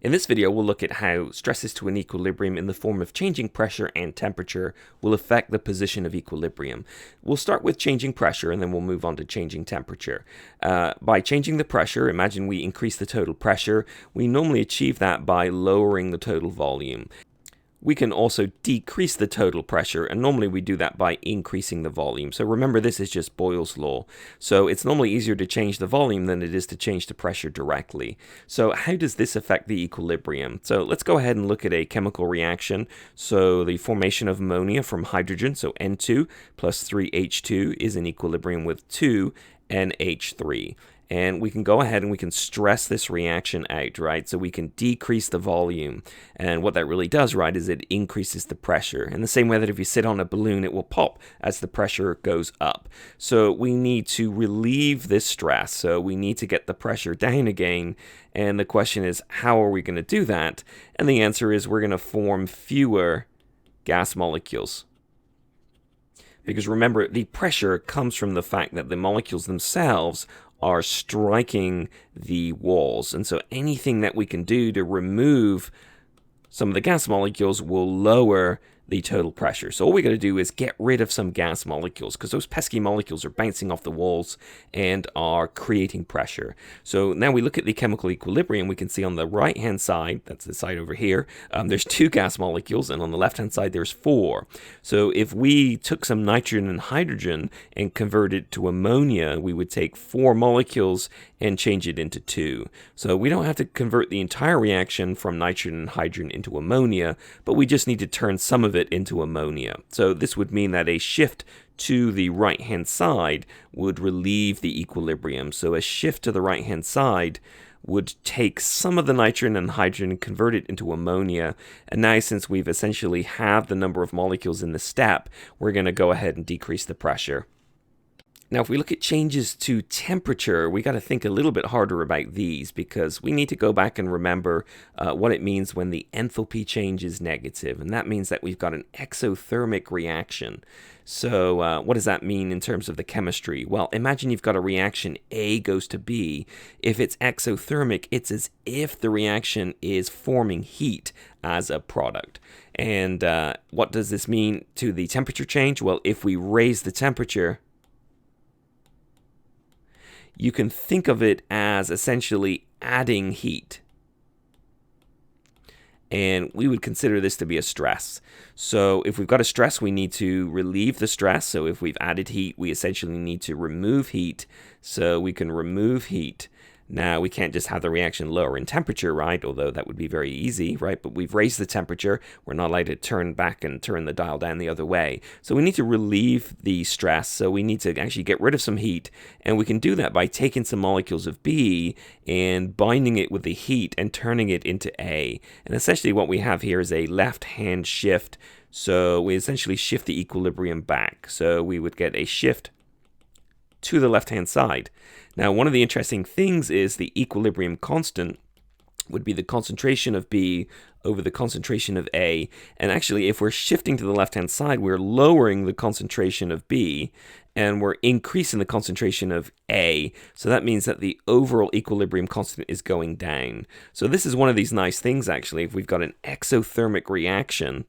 In this video, we'll look at how stresses to an equilibrium in the form of changing pressure and temperature will affect the position of equilibrium. We'll start with changing pressure and then we'll move on to changing temperature. By changing the pressure, imagine we increase the total pressure. We normally achieve that by lowering the total volume. We can also decrease the total pressure, and normally we do that by increasing the volume. So remember, this is just Boyle's law. So it's normally easier to change the volume than it is to change the pressure directly. So how does this affect the equilibrium? So let's go ahead and look at a chemical reaction. So the formation of ammonia from hydrogen, so N2 plus 3H2 is in equilibrium with 2NH3. And we can go ahead and we can stress this reaction out, right? So we can decrease the volume. And what that really does, right, is it increases the pressure. In the same way that if you sit on a balloon, it will pop as the pressure goes up. So we need to relieve this stress. So we need to get the pressure down again. And the question is, how are we going to do that? And the answer is we're going to form fewer gas molecules. Because remember, the pressure comes from the fact that the molecules themselves are striking the walls. And so anything that we can do to remove some of the gas molecules will lower the total pressure. So all we got to do is get rid of some gas molecules, because those pesky molecules are bouncing off the walls and are creating pressure. So now we look at the chemical equilibrium. We can see on the right hand side, that's the side over here, there's 2 gas molecules, and on the left hand side there's 4. So if we took some nitrogen and hydrogen and converted it to ammonia, we would take 4 molecules and change it into 2. So we don't have to convert the entire reaction from nitrogen and hydrogen into ammonia, but we just need to turn some of it into ammonia. So this would mean that a shift to the right hand side would relieve the equilibrium. So a shift to the right hand side would take some of the nitrogen and hydrogen and convert it into ammonia. And now, since we've essentially halved the number of molecules in the step, we're going to go ahead and decrease the pressure. Now, if we look at changes to temperature, we got to think a little bit harder about these, because we need to go back and remember what it means when the enthalpy change is negative. And that means that we've got an exothermic reaction. So what does that mean in terms of the chemistry? Well, imagine you've got a reaction A goes to B. If it's exothermic, it's as if the reaction is forming heat as a product. And what does this mean to the temperature change? Well, if we raise the temperature, you can think of it as essentially adding heat. And we would consider this to be a stress. So if we've got a stress, we need to relieve the stress. So if we've added heat, we essentially need to remove heat. So we can remove heat. Now, we can't just have the reaction lower in temperature, right? Although that would be very easy, right? But we've raised the temperature. We're not allowed to turn back and turn the dial down the other way. So we need to relieve the stress. So we need to actually get rid of some heat. And we can do that by taking some molecules of B and binding it with the heat and turning it into A. And essentially what we have here is a left-hand shift. So we essentially shift the equilibrium back. So we would get a shift to the left-hand side. Now, one of the interesting things is the equilibrium constant would be the concentration of B over the concentration of A. And actually, if we're shifting to the left-hand side, we're lowering the concentration of B, and we're increasing the concentration of A. So that means that the overall equilibrium constant is going down. So this is one of these nice things, actually. If we've got an exothermic reaction,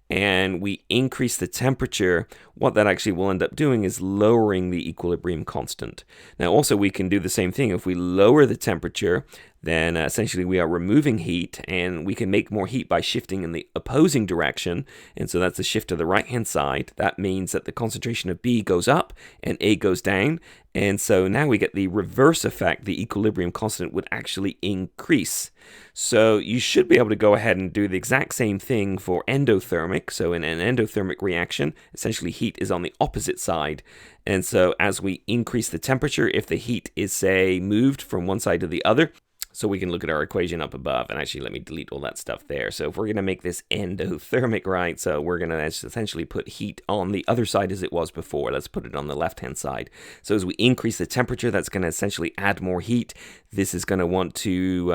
and we increase the temperature, what that actually will end up doing is lowering the equilibrium constant. Now, also, we can do the same thing. If we lower the temperature, then essentially we are removing heat, and we can make more heat by shifting in the opposing direction. And so that's a shift to the right-hand side. That means that the concentration of B goes up and A goes down. And so now we get the reverse effect. The equilibrium constant would actually increase. So you should be able to go ahead and do the exact same thing for endothermic. So in an endothermic reaction, essentially heat is on the opposite side. And so as we increase the temperature, if the heat is, say, moved from one side to the other, so we can look at our equation up above, and actually let me delete all that stuff there. So if we're going to make this endothermic, right, so we're going to essentially put heat on the other side as it was before. Let's put it on the left-hand side. So as we increase the temperature, that's going to essentially add more heat. This is going to want to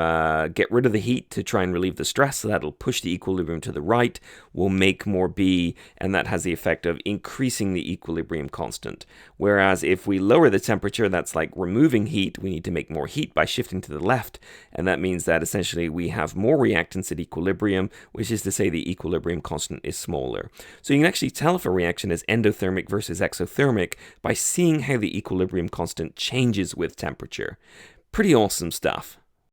get rid of the heat to try and relieve the stress, so that'll push the equilibrium to the right. We'll make more B, and that has the effect of increasing the equilibrium constant. Whereas if we lower the temperature, that's like removing heat. We need to make more heat by shifting to the left. And that means that essentially we have more reactants at equilibrium, which is to say the equilibrium constant is smaller. So you can actually tell if a reaction is endothermic versus exothermic by seeing how the equilibrium constant changes with temperature. Pretty awesome stuff.